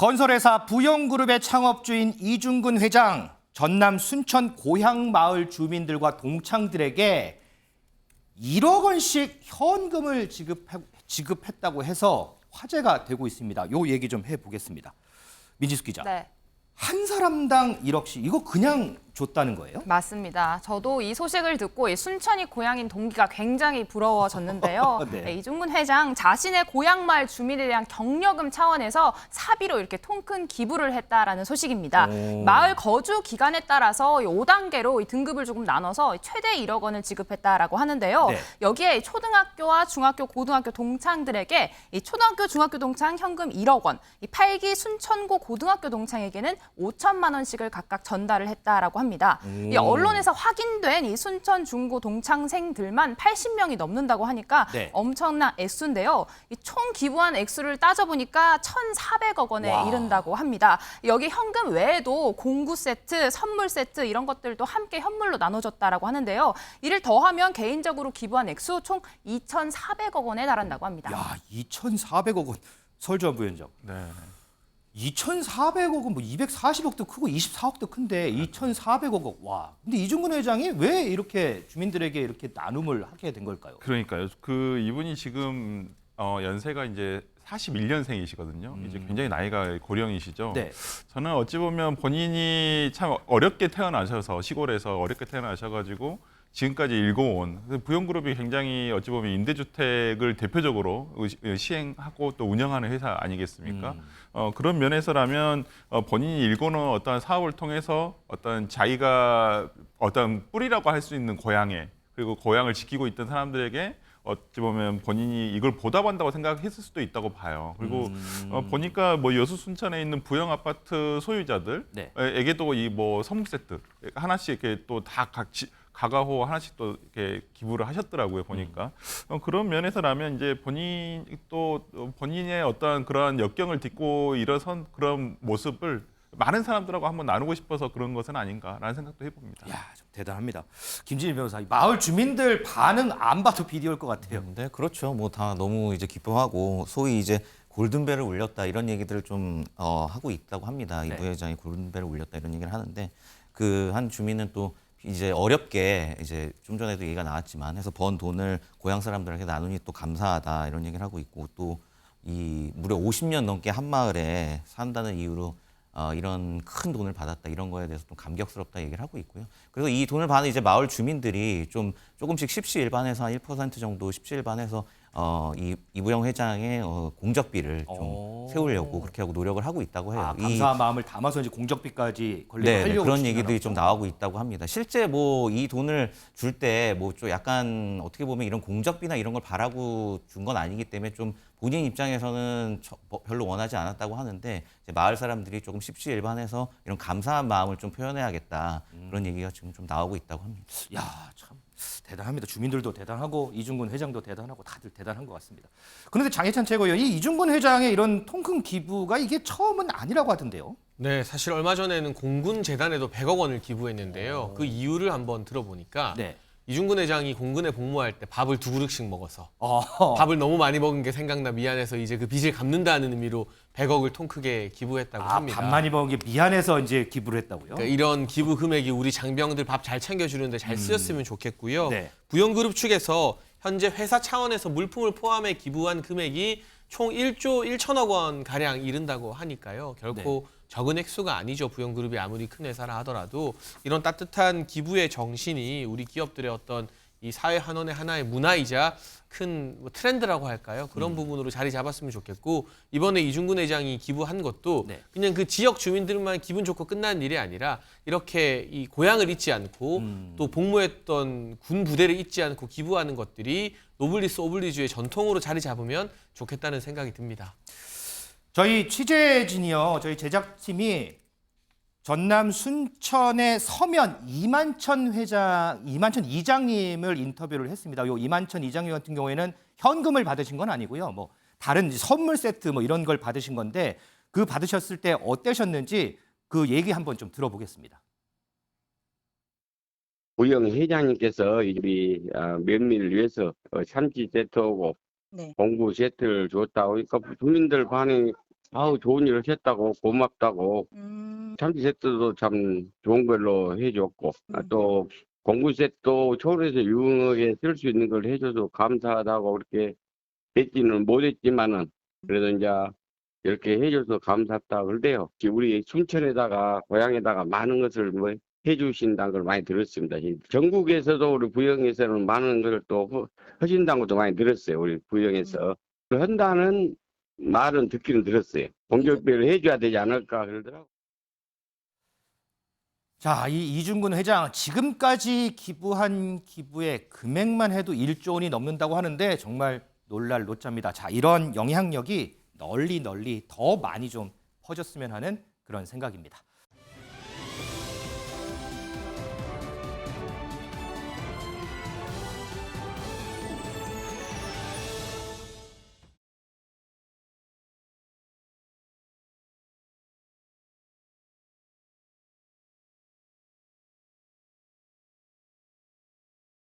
건설회사 부영그룹의 창업주인 이중근 회장, 전남 순천 고향마을 주민들과 동창들에게 1억 원씩 현금을 지급했다고 해서 화제가 되고 있습니다. 요 얘기 좀 해보겠습니다. 민지숙 기자. 네. 한 사람당 1억씩, 이거 그냥 줬다는 거예요? 맞습니다. 저도 이 소식을 듣고 이 순천이 고향인 동기가 굉장히 부러워졌는데요. 네. 네, 이중근 회장 자신의 고향마을 주민에 대한 격려금 차원에서 사비로 이렇게 통 큰 기부를 했다라는 소식입니다. 마을 거주 기간에 따라서 5단계로 등급을 조금 나눠서 최대 1억 원을 지급했다라고 하는데요. 네. 여기에 초등학교와 중학교, 고등학교 동창들에게 이 초등학교, 중학교 동창 현금 1억 원, 이 8기 순천고 고등학교 동창에게는 5천만 원씩을 각각 전달을 했다라고 합니다. 이 언론에서 확인된 이 순천 중고 동창생들만 80명이 넘는다고 하니까 네. 엄청난 액수인데요. 이 총 기부한 액수를 따져보니까 1,400억 원에 와. 이른다고 합니다. 여기 현금 외에도 공구 세트, 선물 세트 이런 것들도 함께 현물로 나눠줬다라고 하는데요. 이를 더하면 개인적으로 기부한 액수 총 2,400억 원에 달한다고 합니다. 야, 2,400억 원. 설주환 부위원장. 네. 2,400억은 뭐 240억도 크고 24억도 큰데 2,400억. 와. 근데 이중근 회장이 왜 이렇게 주민들에게 이렇게 나눔을 하게 된 걸까요? 그러니까요. 이분이 지금 연세가 이제 41년생이시거든요. 이제 굉장히 나이가 고령이시죠. 네. 저는 어찌 보면 본인이 참 어렵게 태어나셔서 시골에서 어렵게 태어나셔가지고 지금까지 일궈온 부영그룹이 굉장히 어찌 보면 임대주택을 대표적으로 시행하고 또 운영하는 회사 아니겠습니까? 그런 면에서라면 본인이 일궈놓은 어떤 사업을 통해서 어떤 자기가 어떤 뿌리라고 할 수 있는 고향에 그리고 고향을 지키고 있던 사람들에게 어찌 보면 본인이 이걸 보답한다고 생각했을 수도 있다고 봐요. 그리고 보니까 뭐 여수 순천에 있는 부영 아파트 소유자들에게도 이 뭐 선물 세트 하나씩 이렇게 또 다 가가호 하나씩 또 이렇게 기부를 하셨더라고요, 보니까. 그런 면에서라면 이제 본인의 어떤 그런 역경을 딛고 일어선 그런 모습을 많은 사람들하고 한번 나누고 싶어서 그런 것은 아닌가라는 생각도 해봅니다. 야, 좀 대단합니다. 김진일 변호사, 마을 주민들 반응 안 봐도 비디오일 것 같아요. 네, 그렇죠. 뭐 다 너무 이제 기뻐하고 소위 이제 골든벨을 울렸다 이런 얘기들을 좀 하고 있다고 합니다. 이 네. 부회장이 골든벨을 울렸다 이런 얘기를 하는데 그 한 주민은 또 이제 어렵게 이제 좀 전에도 얘기가 나왔지만 해서 번 돈을 고향 사람들에게 나누니 또 감사하다 이런 얘기를 하고 있고 또 이 무려 50년 넘게 한 마을에 산다는 이유로 이런 큰 돈을 받았다 이런 거에 대해서 좀 감격스럽다 얘기를 하고 있고요. 그래서 이 돈을 받은 이제 마을 주민들이 좀 조금씩 십시일반해서 한 1% 정도 십시일반해서 이부영 회장의 공적비를 좀 세우려고 그렇게 하고 노력을 하고 있다고 해요. 감사한 마음을 담아서 이제 공적비까지 네, 하려고 그런 얘기들이 좀 나오고 있다고 합니다. 실제 뭐 이 돈을 줄 때 뭐 좀 약간 어떻게 보면 이런 공적비나 이런 걸 바라고 준 건 아니기 때문에 좀 본인 입장에서는 별로 원하지 않았다고 하는데 이제 마을 사람들이 조금 십시일반해서 이런 감사한 마음을 좀 표현해야겠다 그런 얘기가 지금 좀 나오고 있다고 합니다. 야, 참 대단합니다. 주민들도 대단하고 이중근 회장도 대단하고 다들 대단한 것 같습니다. 그런데 장해찬 최고위원이 이중근 회장의 이런 통큰 기부가 이게 처음은 아니라고 하던데요. 네, 사실 얼마 전에는 공군재단에도 100억 원을 기부했는데요. 그 이유를 한번 들어보니까 네. 이중근 회장이 공군에 복무할 때 밥을 2그릇씩 먹어서 어. 밥을 너무 많이 먹은 게 생각나 미안해서 이제 그 빚을 갚는다는 의미로 100억을 통 크게 기부했다고 합니다. 밥 많이 먹은 게 미안해서 이제 기부를 했다고요? 그러니까 이런 기부 금액이 우리 장병들 밥 잘 챙겨주는데 잘 쓰였으면 좋겠고요. 네. 부영그룹 측에서 현재 회사 차원에서 물품을 포함해 기부한 금액이 총 1조 1천억 원 가량 이른다고 하니까요. 결코 적은 액수가 아니죠. 부영그룹이 아무리 큰 회사라 하더라도 이런 따뜻한 기부의 정신이 우리 기업들의 어떤 이 사회 환원의 하나의 문화이자 큰 트렌드라고 할까요? 그런 부분으로 자리 잡았으면 좋겠고 이번에 이중근 회장이 기부한 것도 네. 그냥 그 지역 주민들만 기분 좋고 끝난 일이 아니라 이렇게 이 고향을 잊지 않고 또 복무했던 군 부대를 잊지 않고 기부하는 것들이 노블리스 오블리주의 전통으로 자리 잡으면 좋겠다는 생각이 듭니다. 저희 취재진이요, 저희 제작팀이 전남 순천의 서면 이만천 이장님을 인터뷰를 했습니다. 요 이만천 이장님 같은 경우에는 현금을 받으신 건 아니고요. 뭐 다른 선물 세트 뭐 이런 걸 받으신 건데 그 받으셨을 때 어떠셨는지 그 얘기 한번 좀 들어보겠습니다. 부영 회장님께서 우리 면민을 위해서 참치 세트하고 네. 공구 세트를 줬다고 하니까 주민들 반응이 아우, 좋은 일을 했다고, 고맙다고, 참치 세트도 참 좋은 걸로 해줬고, 또 공구 세트도 서울에서 유용하게 쓸 수 있는 걸 해줘서 감사하다고 그렇게 했지는 못했지만은, 그래도 이제 이렇게 해줘서 감사하다 그러대요. 우리 순천에다가, 고향에다가 많은 것을 뭐 해주신다는 걸 많이 들었습니다. 전국에서도 우리 부영에서는 많은 걸 또 하신다는 것도 많이 들었어요. 우리 부영에서. 한다는 말은 듣기는 들었어요. 공격배를 해줘야 되지 않을까 그러더라고요. 자, 이 이중근 회장 지금까지 기부한 기부의 금액만 해도 1조 원이 넘는다고 하는데 정말 놀랄 노짜입니다. 자, 이런 영향력이 널리 더 많이 좀 퍼졌으면 하는 그런 생각입니다.